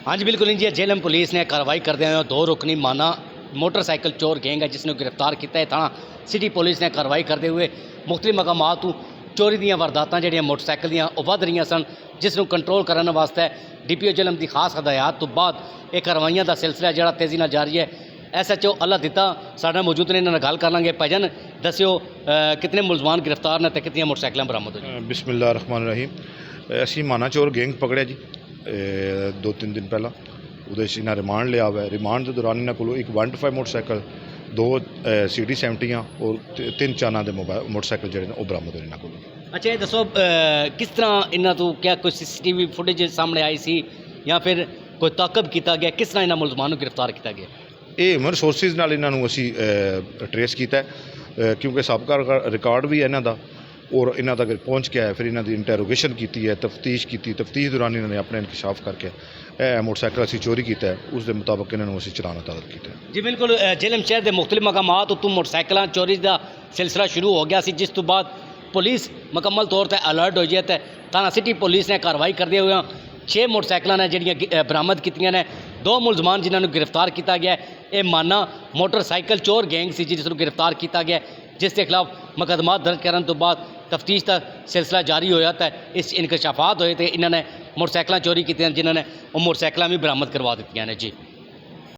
हाँ जी बिल्कुल जी, जेलम पुलिस ने कार्रवाई करते हुए दो रुकनी माना मोटरसाइकिल चोर गैंग है जिसने गिरफ्तार किया है। थाना सिटी पुलिस ने कार्रवाई करते हुए मुख्तलिफ मकामात तो चोरी ਦੀਆਂ ਵਾਰਦਾਤਾਂ ਜਿਹੜੀਆਂ मोटरसाइकिल ਦੀਆਂ ਉਹ ਵੱਧ ਰਹੀਆਂ ਸਨ, जिस ਨੂੰ कंट्रोल ਕਰਨ ਵਾਸਤੇ DPO जेलम की खास हदायत तो बाद ਇਹ ਕਾਰਵਾਈਆਂ ਦਾ सिलसिला ਜਿਹੜਾ तेज़ी ਨਾਲ जारी है। SHO अल्लाह दिता साढ़े मौजूद ने इन्होंने गल कर लेंगे। भजन दस्यो कितने मुलजमान गिरफ्तार ने तो कितनी मोटरसाइकिल बरामद हो? बिस्मिल्लाह रहमान रहीम। असी माना चोर गैंग पकड़िया जी 2-3 दिन पहला। ਉਹਦੇ 'ਚ ਇਹਨਾਂ ਰਿਮਾਂਡ ਲਿਆ ਹੋਇਆ। ਰਿਮਾਂਡ ਦੇ ਦੌਰਾਨ ਇਹਨਾਂ ਕੋਲੋਂ ਇੱਕ 125 ਮੋਟਰਸਾਈਕਲ, 2 CD70 ਔਰ 3 ਚਾਨਾਂ ਦੇ ਮੋਟਰਸਾਈਕਲ ਜਿਹੜੇ ਨੇ ਉਹ ਬਰਾਮਦ ਹੋਏ ਇਹਨਾਂ ਕੋਲੋਂ। अच्छा ये दसो किस तरह इन्हों तो क्या कोई CCTV फुटेज सामने आई सी या फिर कोई ताकब किया गया, किस तरह इन्होंने मुलजमान को गिरफ्तार किया गया? ਇਹ ਹਿਊਮਨ ਰਿਸੋਰਸਿਸ ਨਾਲ ਇਹਨਾਂ ਨੂੰ ਅਸੀਂ ਟਰੇਸ ਕੀਤਾ ਕਿਉਂਕਿ ਸਾਬਕਾ ਰਿਕਾਰਡ ਵੀ ਹੈ ਇਹਨਾਂ ਦਾ ਔਰ ਇਹਨਾਂ ਤੱਕ ਪਹੁੰਚ ਕੇ ਆਇਆ। ਫਿਰ ਇਹਨਾਂ ਦੀ ਇੰਟਰੋਗੇਸ਼ਨ ਕੀਤੀ ਹੈ, ਤਫਤੀਸ਼ ਕੀਤੀ। ਤਫਤੀਸ਼ ਦੌਰਾਨ ਇਹਨਾਂ ਨੇ ਆਪਣੇ ਇਨਕਸ਼ਾਫ ਕਰਕੇ ਇਹ ਮੋਟਰਸਾਈਕਲ ਅਸੀਂ ਚੋਰੀ ਕੀਤਾ ਹੈ, ਉਸ ਦੇ ਮੁਤਾਬਕ ਇਹਨਾਂ ਨੂੰ ਅਸੀਂ ਚਲਾਨ ਅਦਾਲਤ ਕੀਤਾ जी बिल्कुल। जेलम शहर के मुख्तलिफ मकामात उत्तों मोटरसाइकिल चोरी का सिलसिला शुरू हो गया सी, जिस तो बाद पुलिस मुकम्मल तौर पर अलर्ट हो जाए तो थाना सिटी पुलिस ने कार्रवाई करते हुए 6 मोटरसाइकिल ने जड़ियाँ बरामद की ने। 2 मुलजमान जिन्होंने गिरफ्तार किया गया। ये माना मोटरसाइकिल चोर गैंग सी जिसको गिरफ्तार किया गया, जिसके खिलाफ मुकदमा दर्ज करने तो बाद तफ्तीश का सिलसिला जारी हो जाता है। इस इनकशाफात होए तो इन्होंने मोटरसाइकिल चोरी की जिन्होंने वो मोटरसाइकिल भी बरामद करवा दी ने जी।